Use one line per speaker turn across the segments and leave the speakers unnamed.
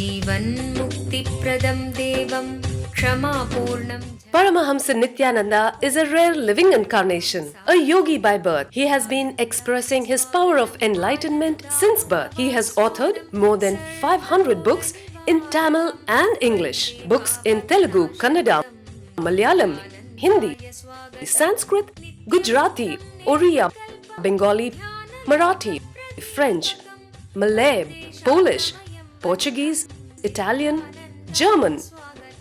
जीवन्मुक्तिप्रदं देवं क्षमापूर्णं.
Paramahamsa Nithyananda is a rare living incarnation, a yogi by birth. He has been expressing his power of enlightenment since birth. He has authored more than 500 books in Tamil and English, books in Telugu, Kannada, Malayalam, Hindi, Sanskrit, Gujarati, Oriya, Bengali, Marathi, French, Malay, Polish, Portuguese, Italian, German,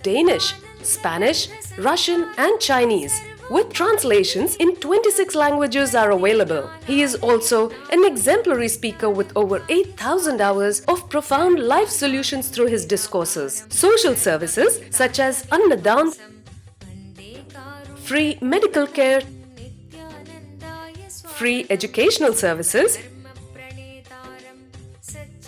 Danish, Spanish, Russian and Chinese, with translations in 26 languages are available. He is also an exemplary speaker with over 8,000 hours of profound life solutions through his discourses. Social services such as Annadan, free medical care, free educational services,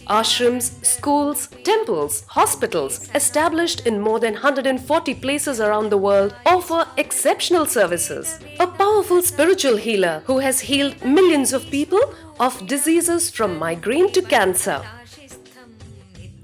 ashrams, schools, temples, hospitals established in more than 140 places around the world offer exceptional services. A powerful spiritual healer who has healed millions of people of diseases from migraine to cancer.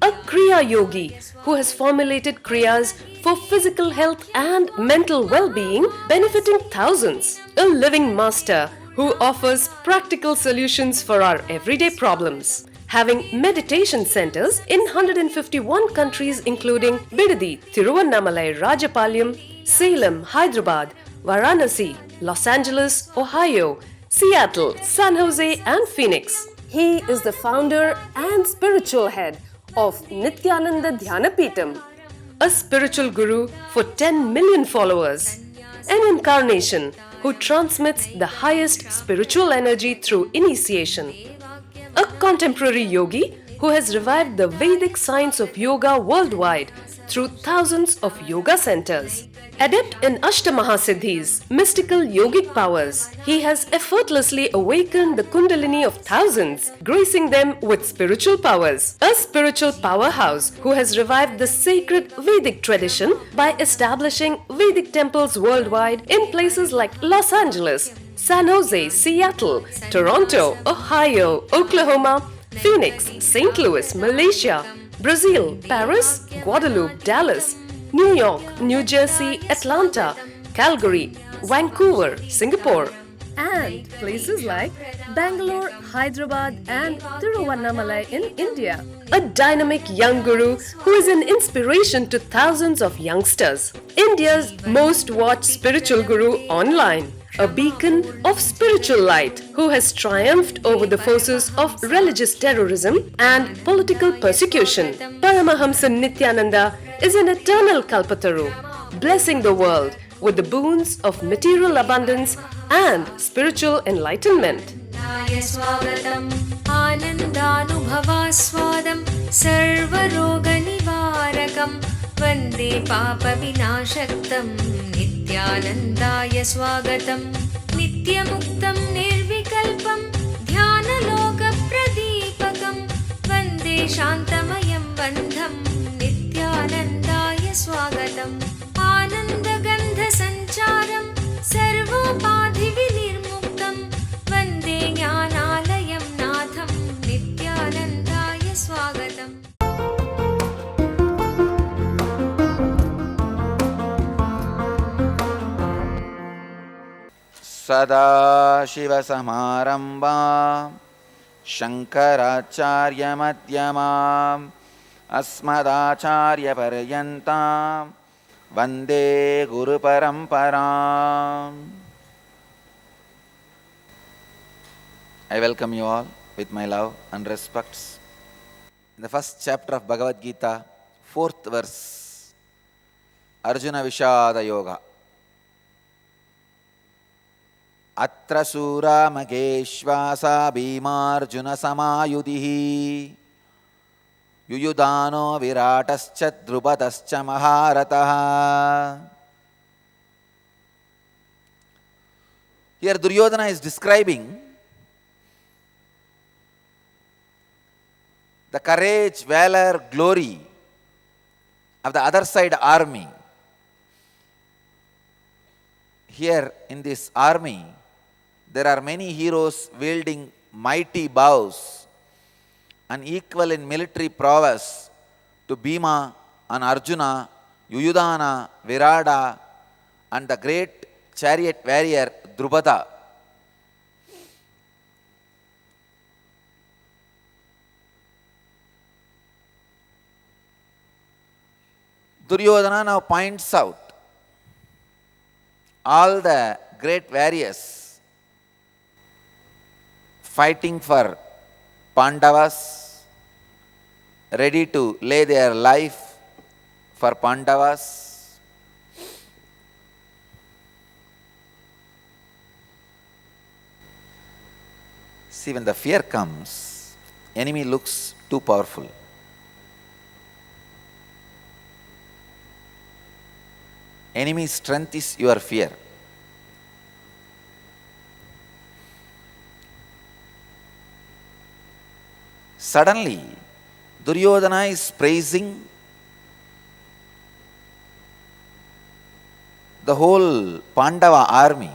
A Kriya Yogi who has formulated Kriyas for physical health and mental well-being benefiting thousands. A living master who offers practical solutions for our everyday problems. Having meditation centers in 151 countries including Bidadi, Tiruvannamalai, Rajapalyam, Salem, Hyderabad, Varanasi, Los Angeles, Ohio, Seattle, San Jose and Phoenix. He is the founder and spiritual head of Nithyananda Dhyanapitham, a spiritual guru for 10 million followers, an incarnation who transmits the highest spiritual energy through initiation. A contemporary yogi who has revived the Vedic science of yoga worldwide through thousands of yoga centers. Adept in Ashtamahasiddhis, mystical yogic powers, he has effortlessly awakened the Kundalini of thousands, gracing them with spiritual powers. A spiritual powerhouse who has revived the sacred Vedic tradition by establishing Vedic temples worldwide in places like Los Angeles, San Jose, Seattle, Toronto, Ohio, Oklahoma, Phoenix, St. Louis, Malaysia, Brazil, Paris, Guadeloupe, Dallas, New York, New Jersey, Atlanta, Calgary, Vancouver, Singapore, and places like Bangalore, Hyderabad, and Tiruvannamalai in India. A dynamic young guru who is an inspiration to thousands of youngsters. India's most watched spiritual guru online. A beacon of spiritual light who has triumphed over the forces of religious terrorism and political persecution. Paramahamsa Nithyananda is an eternal Kalpataru, blessing the world with the boons of material abundance and spiritual enlightenment.
आनन्दानुभवास्वादं सर्वरोगनिवारकं वन्दे पापविनाशक्तं नित्यानन्दाय स्वागतं नित्यमुक्तं निर्विकल्पं ध्यानलोकप्रदीपकं वन्दे शान्तमयं बन्धं नित्यानन्दाय स्वागतम् आनन्दगन्धसञ्चारं सर्वोपाधिविनिर्मुक्तं वन्दे ज्ञानालयं नाथं नित्यानन्दाय स्वागतम्.
सदाशिवसमारम्भां शङ्कराचार्यमध्यमाम् अस्मदाचार्यपर्यन्तां वन्दे गुरुपरम्पराम्. I welcome you all with my love and respects. In the first chapter of Bhagavad Gita, 4th verse, Arjuna Vishada Yoga. Atra Sura Mageshvasa Bhimarjuna Samayudihi Yuyudano Viratascha Drupadascha Maharataha. Here Duryodhana is describing the courage, valor, glory of the other side army. Here in this army, there are many heroes wielding mighty bows and equal in military prowess to Bhima and Arjuna, Yuyudhana, Virada, and the great chariot warrior Drupada. Duryodhana now points out all the great warriors fighting for Pandavas, ready to lay their life for Pandavas. See, when the fear comes, enemy looks too powerful. Enemy's strength is your fear. Suddenly, Duryodhana is praising the whole Pandava army.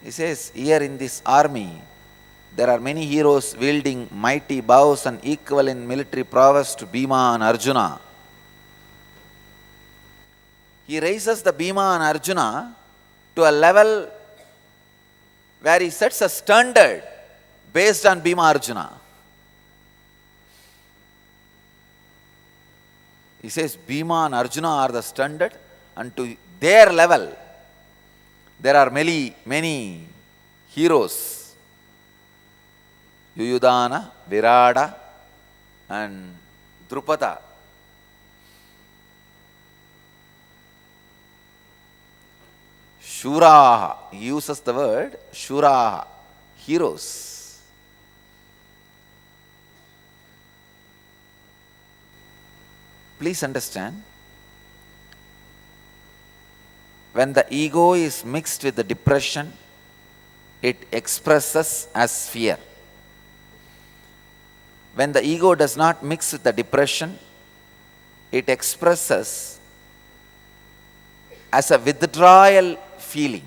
He says, here in this army, there are many heroes wielding mighty bows and equal in military prowess to Bhima and Arjuna. He raises the Bhima and Arjuna to a level where he sets a standard based on Bhima Arjuna. He says Bhima and Arjuna are the standard, and to their level there are many heroes. Yuyudhana, Virada and Drupada. Shuraha, he uses the word Shuraha, heroes. Please understand, when the ego is mixed with the depression, it expresses as fear. When the ego does not mix with the depression, it expresses as a withdrawal feeling.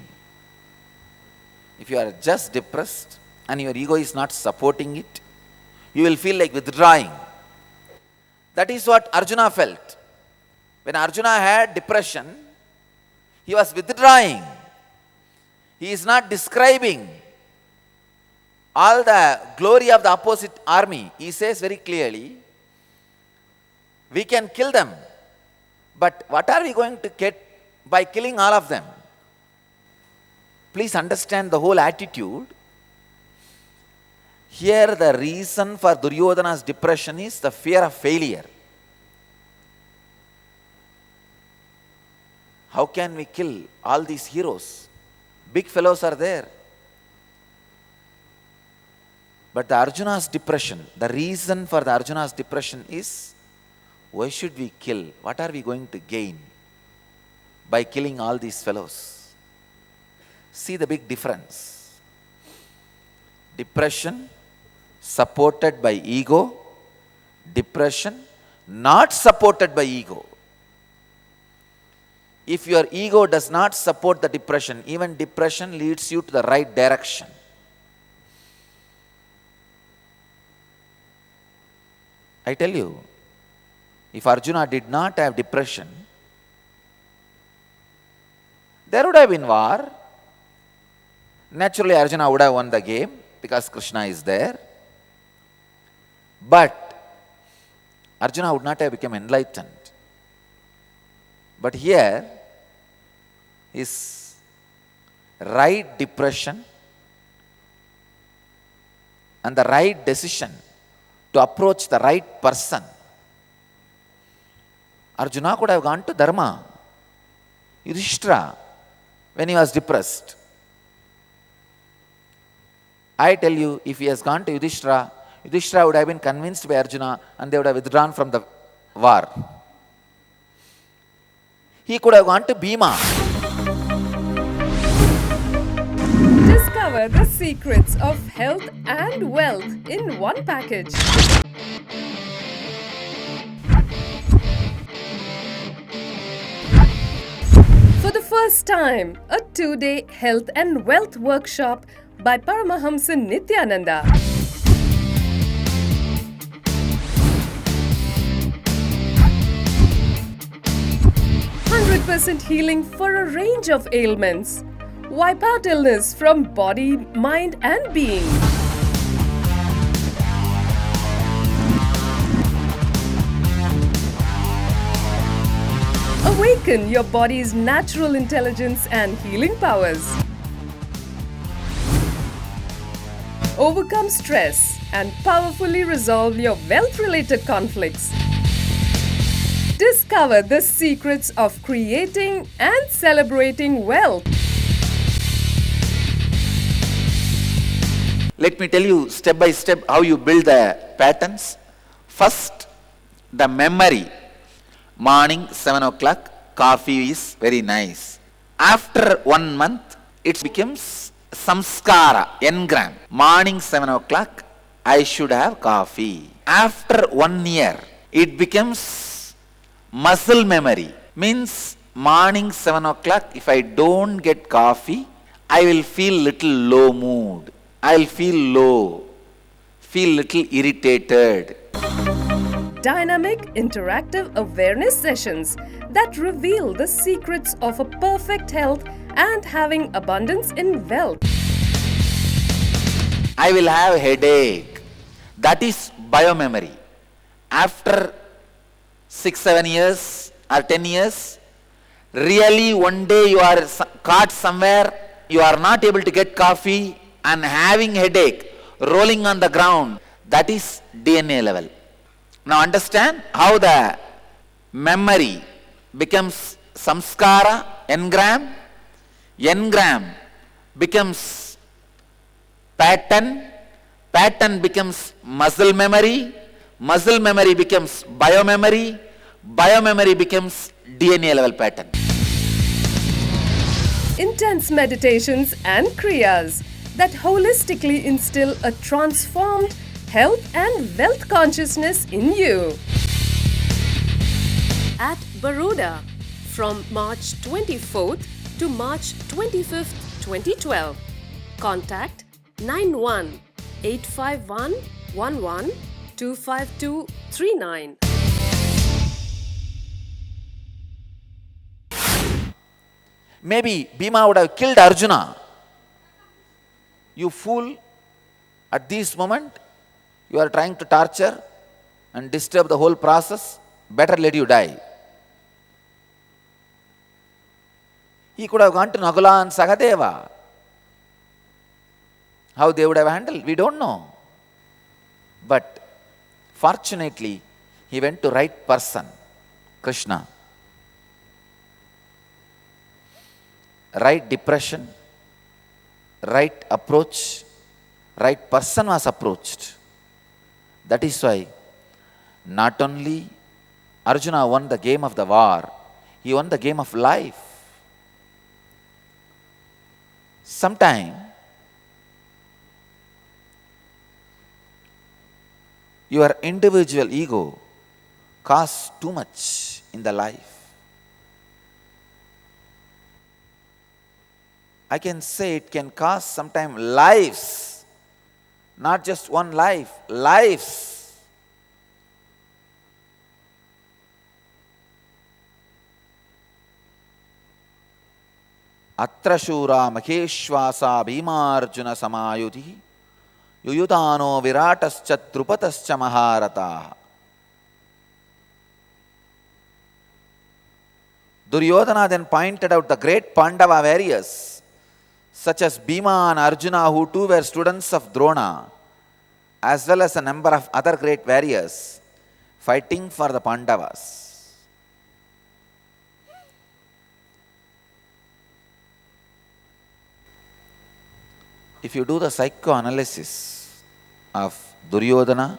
If you are just depressed and your ego is not supporting it, you will feel like withdrawing. That is what Arjuna felt. When Arjuna had depression, he was withdrawing. He is not describing all the glory of the opposite army. He says very clearly, we can kill them, but what are we going to get by killing all of them? Please understand the whole attitude. Here the reason for Duryodhana's depression is the fear of failure. How can we kill all these heroes? Big fellows are there. But the Arjuna's depression, the reason for the Arjuna's depression is, why should we kill? What are we going to gain by killing all these fellows? See the big difference. Depression supported by ego, depression not supported by ego. If your ego does not support the depression, even depression leads you to the right direction. I tell you, if Arjuna did not have depression, there would have been war. Naturally, Arjuna would have won the game because Krishna is there. But Arjuna would not have become enlightened. But here, his right depression and the right decision to approach the right person. Arjuna could have gone to Dharma, Yudhishthira, when he was depressed. I tell you, if he has gone to Yudhishthira, Yudhishthira would have been convinced by Arjuna and they would have withdrawn from the war. He could have gone to Bhima.
Discover the secrets of health and wealth in one package. For the first time, a 2-day health and wealth workshop by Paramahamsa Nithyananda. 100% healing for a range of ailments. Wipe out illness from body, mind, and being. Awaken your body's natural intelligence and healing powers. Overcome stress and powerfully resolve your wealth-related conflicts. Discover the secrets of creating and celebrating wealth.
Let me tell you step by step how you build the patterns. First, the memory. Morning 7 o'clock, coffee is very nice. After 1 month, it becomes samskara, engram. Morning 7 o'clock, I should have coffee. After 1 year, it becomes muscle memory. Means morning 7 o'clock, if I don't get coffee, I will feel little low mood. I will feel low, feel little irritated.
Dynamic interactive awareness sessions that reveal the secrets of a perfect health and having abundance in wealth.
I will have headache. That is biomemory. After 6, 7 years or 10 years, really one day you are caught somewhere, you are not able to get coffee and having headache, rolling on the ground. That is DNA level. Now understand how the memory becomes samskara, engram. Engram becomes pattern. Pattern becomes muscle memory. Muscle memory becomes biomemory. Biomemory becomes DNA level pattern.
Intense meditations and kriyas that holistically instill a transformed health and wealth consciousness in you. At Baroda from March 24th to March 25th, 2012. Contact 91 851 11 25239.
Maybe Bhima would have killed Arjuna. You fool, at this moment, you are trying to torture and disturb the whole process. Better let you die. He could have gone to Nagula and Sagadeva. How they would have handled, we don't know. But fortunately, he went to right person, Krishna. Right depression, right approach, right person was approached. That is why not only Arjuna won the game of the war, he won the game of life. Sometime your individual ego costs too much in the life. I can say it can cost sometimes lives, not just one life, lives. Atra shura makheshvasa bhimarjuna samayuti yuyutano viratascha trupatascha maharata. Duryodhana then pointed out the great Pandava warriors such as Bhima and Arjuna, who too were students of Drona, as well as a number of other great warriors fighting for the Pandavas. If you do the psychoanalysis of Duryodhana,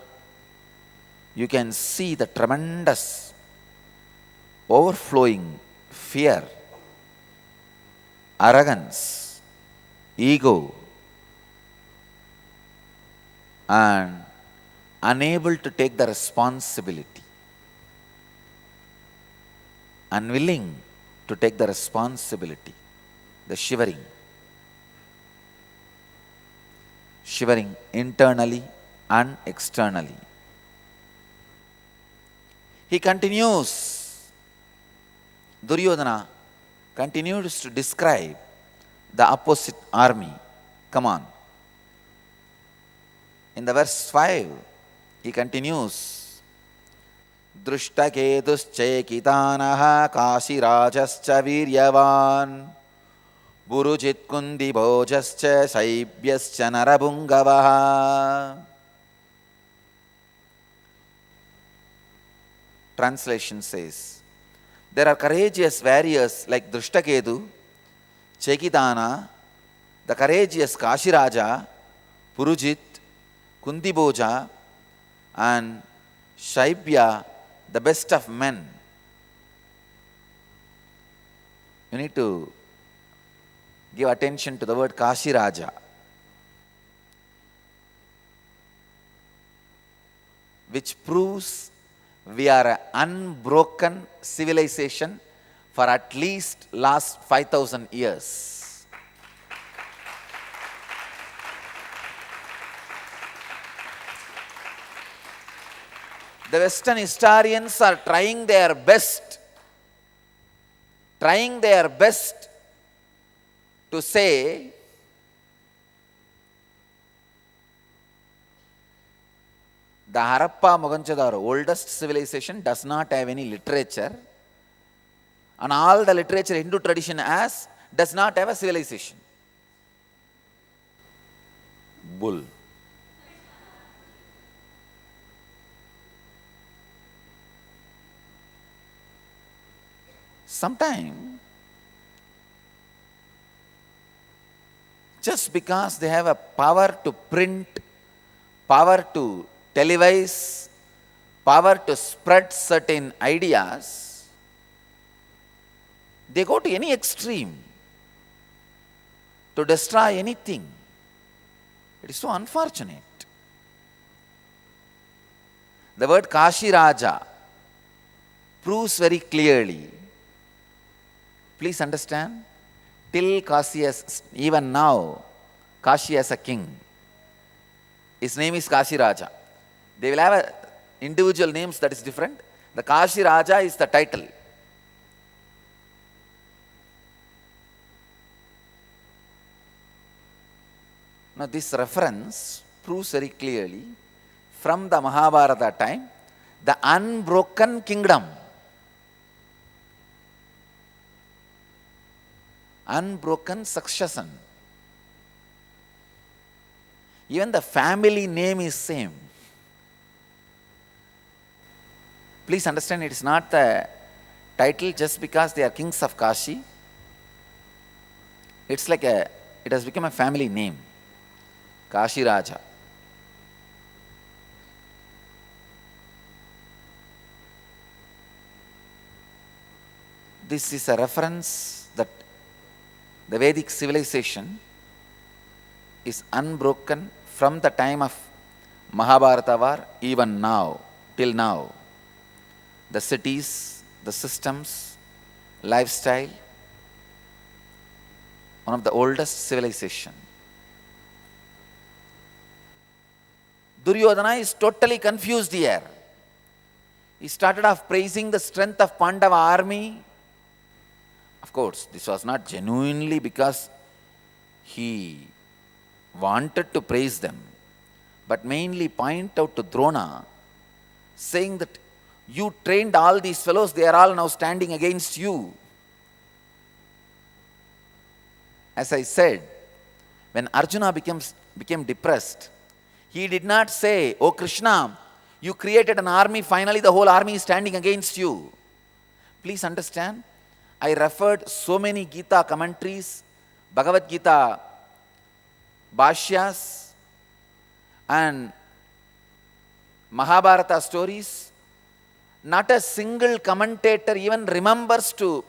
you can see the tremendous overflowing fear, arrogance, ego, and unable to take the responsibility, unwilling to take the responsibility, the shivering internally and externally. He continues, Duryodhana, continues to describe the opposite army. Come on. In the verse 5, he continues, Drushtakeduschaikitanaha Kashirajascha Viryavan Burujit Kundibojascha Saibyascha Narabungavaha. Translation says, there are courageous warriors like Drushtaketu, Chaikitana, the courageous Kashiraja, Purujit, Kundiboja, and Shaibya, the best of men. You need to give attention to the word Kashiraja, which proves we are an unbroken civilization for at least last 5,000 years. The Western historians are trying their best to say the Harappa Mohenjo-daro, oldest civilization, does not have any literature, and all the literature Hindu tradition has does not have a civilization. Bull. Sometimes, just because they have a power to print, power to televise, power to spread certain ideas, they go to any extreme to destroy anything. It is so unfortunate. The word Kashiraja proves very clearly. Please understand, till Kashi even now, Kashi as a king. His name is Kashi Raja. They will have individual names that is different. The Kashi Raja is the title. Now this reference proves very clearly from the Mahabharata time, the unbroken kingdom. Unbroken succession. Even the family name is same. Please understand, it is not the title just because they are kings of Kashi. It's like it has become a family name. Kashi Raja. This is a reference that the Vedic civilization is unbroken from the time of Mahabharata war even now, till now. The cities, the systems, lifestyle, one of the oldest civilization. Duryodhana is totally confused here. He started off praising the strength of Pandava army. Of course, this was not genuinely because he wanted to praise them, but mainly point out to Drona, saying that you trained all these fellows, they are all now standing against you. As I said, when Arjuna became depressed, he did not say, "Oh Krishna, you created an army, finally the whole army is standing against you." Please understand, I referred so many Gita commentaries, Bhagavad Gita Bhashyas, and Mahabharata stories. Not a single commentator even remembers to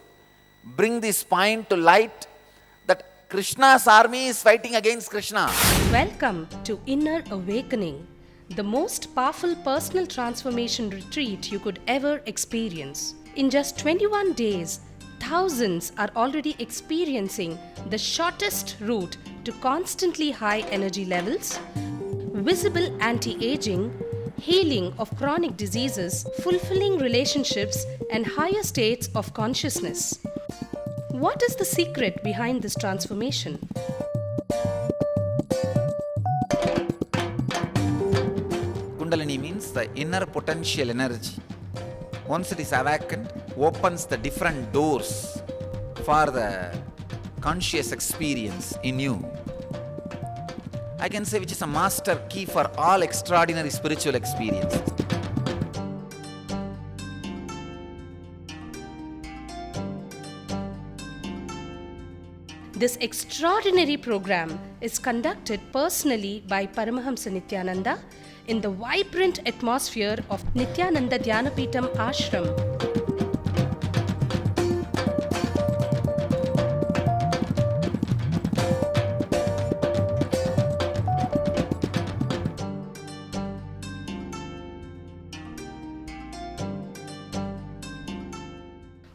bring this point to light that Krishna's army is fighting against Krishna.
Welcome to Inner Awakening, the most powerful personal transformation retreat you could ever experience. In just 21 days, thousands are already experiencing the shortest route to constantly high energy levels, visible anti-aging, healing of chronic diseases, fulfilling relationships, and higher states of consciousness. What is the secret behind this transformation?
Kundalini means the inner potential energy. Once it is awakened, opens the different doors for the conscious experience in you. I can say which is a master key for all extraordinary spiritual experiences.
This extraordinary program is conducted personally by Paramahamsa Nithyananda in the vibrant atmosphere of Nithyananda Dhyanapitham Ashram.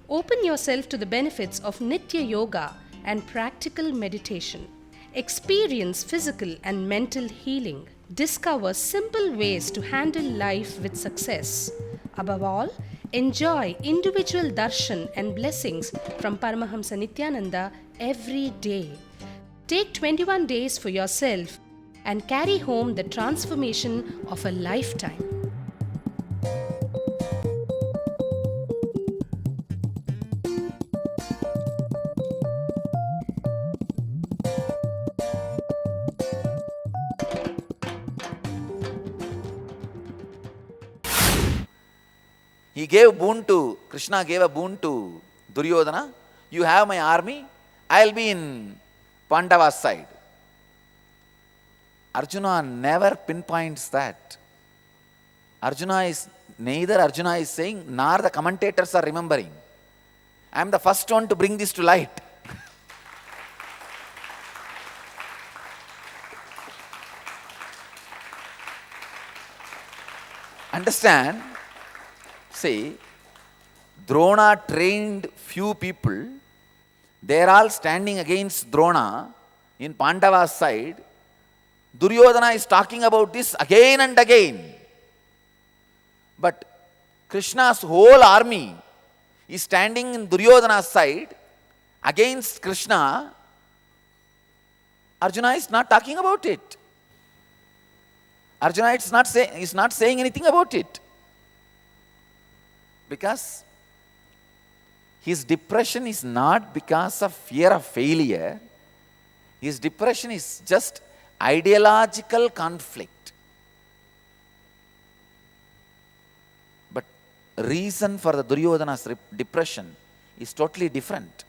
Open yourself to the benefits of Nitya Yoga and practical meditation. Experience physical and mental healing. Discover simple ways to handle life with success. Above all, enjoy individual darshan and blessings from Paramahamsa Nithyananda every day. Take 21 days for yourself and carry home the transformation of a lifetime.
He gave boon to, Krishna gave a boon to Duryodhana. You have my army, I'll be in Pandavas side. Arjuna never pinpoints that. Neither Arjuna is saying, nor the commentators are remembering. I am the first one to bring this to light. Understand? See, Drona trained few people. They are all standing against Drona in Pandava's side. Duryodhana is talking about this again and again. But Krishna's whole army is standing in Duryodhana's side against Krishna. Arjuna is not talking about it. Arjuna is not saying anything about it. Because his depression is not because of fear of failure. His depression is just ideological conflict. But reason for the Duryodhana's depression is totally different.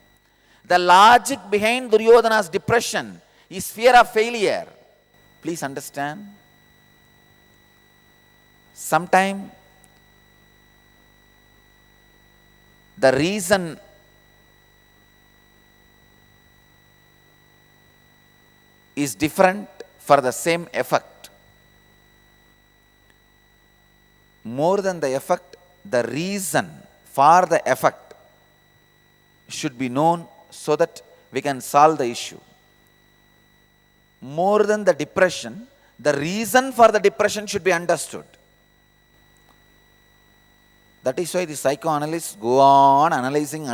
The logic behind Duryodhana's depression is fear of failure. Please understand. Sometimes the reason is different for the same effect. More than the effect, the reason for the effect should be known so that we can solve the issue. More than the depression, the reason for the depression should be understood. That is why the psychoanalysts go on analyzing.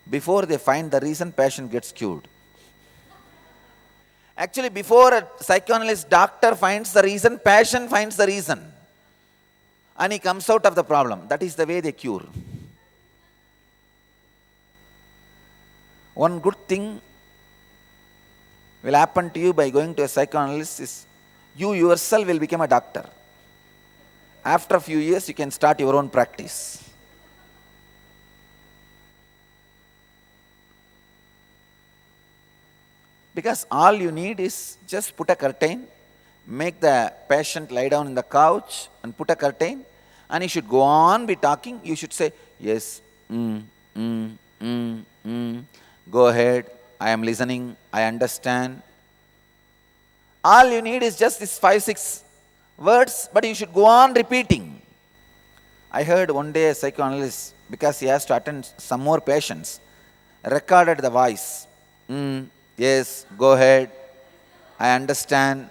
Before they find the reason, patient gets cured. Actually, before a psychoanalyst doctor finds the reason, patient finds the reason. And he comes out of the problem. That is the way they cure. One good thing will happen to you by going to a psychoanalyst is you yourself will become a doctor. After a few years, you can start your own practice. Because all you need is just put a curtain, make the patient lie down in the couch and put a curtain, and he should go on be talking. You should say, yes, go ahead, I am listening, I understand. All you need is just these 5-6 words, but you should go on repeating. I heard one day a psychoanalyst, because he has to attend some more patients, recorded the voice. Yes, go ahead, I understand.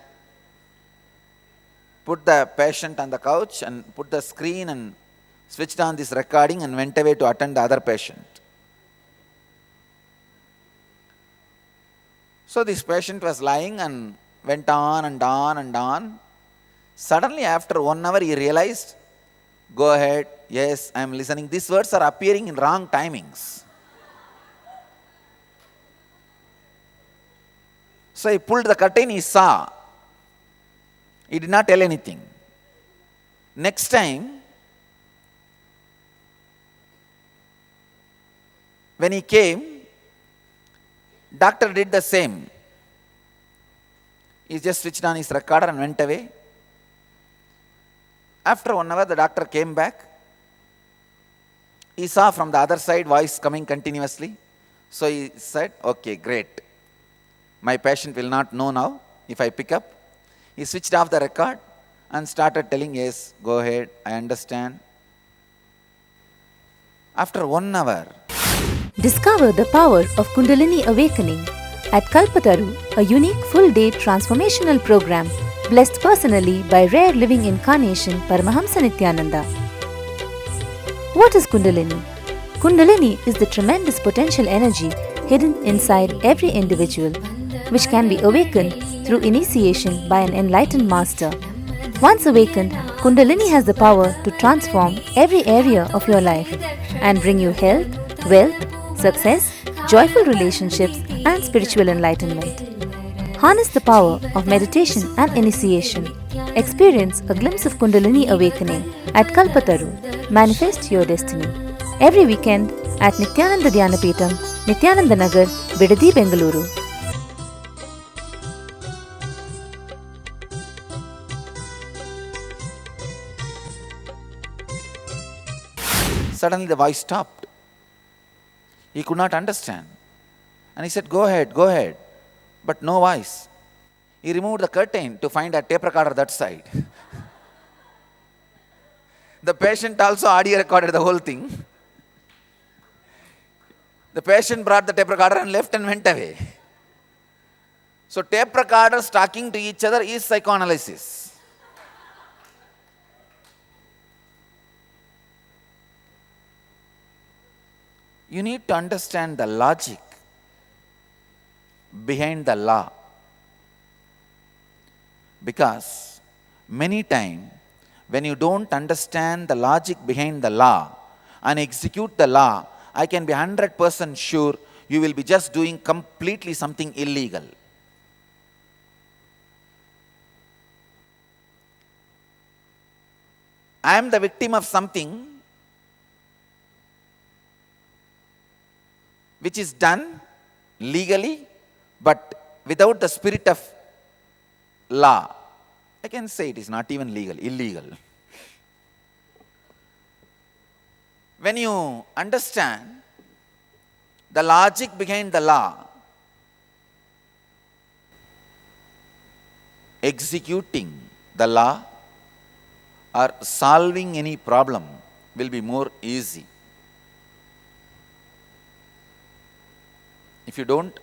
Put the patient on the couch and put the screen and switched on this recording and went away to attend the other patient. So this patient was lying and went on and on and on. Suddenly after 1 hour he realized, go ahead, yes, I am listening. These words are appearing in wrong timings. So he pulled the curtain, he saw. He did not tell anything. Next time, when he came, doctor did the same. He just switched on his recorder and went away. After 1 hour, the doctor came back. He saw from the other side voice coming continuously. So he said, okay, great. My patient will not know now if I pick up. He switched off the record and started telling, yes, go ahead, I understand. After 1 hour,
discover the power of Kundalini awakening at Kalpataru, a unique full-day transformational program blessed personally by rare living incarnation Paramahamsa Nithyananda. What is Kundalini? Kundalini is the tremendous potential energy hidden inside every individual, which can be awakened through initiation by an enlightened master. Once awakened, Kundalini has the power to transform every area of your life and bring you health, wealth, success, joyful relationships, and spiritual enlightenment. Harness the power of meditation and initiation. Experience a glimpse of Kundalini awakening at Kalpataru. Manifest your destiny. Every weekend at Nithyananda Dhyanapitham, Nithyananda Nagar, Bidadi, Bengaluru.
suddenly the voice stopped. He could not understand. And he said, go ahead, but no voice. He removed the curtain to find a tape recorder that side. The patient also audio recorded the whole thing. The patient brought the tape recorder and left and went away. So tape recorders talking to each other is psychoanalysis. You need to understand the logic behind the law. Because many times when you don't understand the logic behind the law and execute the law, I can be 100% sure you will be just doing completely something illegal. I am the victim of something which is done legally, but without the spirit of law. I can say it is not even legal, illegal. When you understand the logic behind the law, executing the law or solving any problem will be more easy. If you don't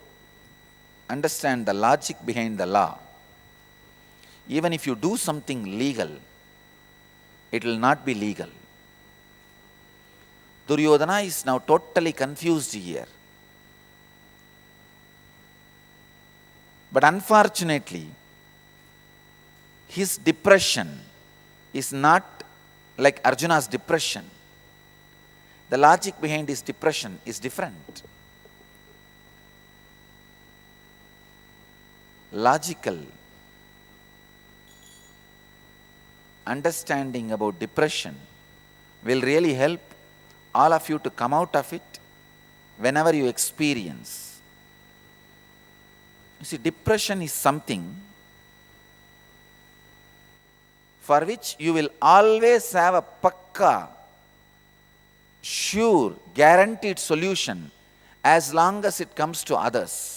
understand the logic behind the law, even if you do something legal, it will not be legal. Duryodhana is now totally confused here. But unfortunately, his depression is not like Arjuna's depression. The logic behind his depression is different. Logical understanding about depression will really help all of you to come out of it whenever you experience. You see, depression is something for which you will always have a pakka, sure, guaranteed solution as long as it comes to others.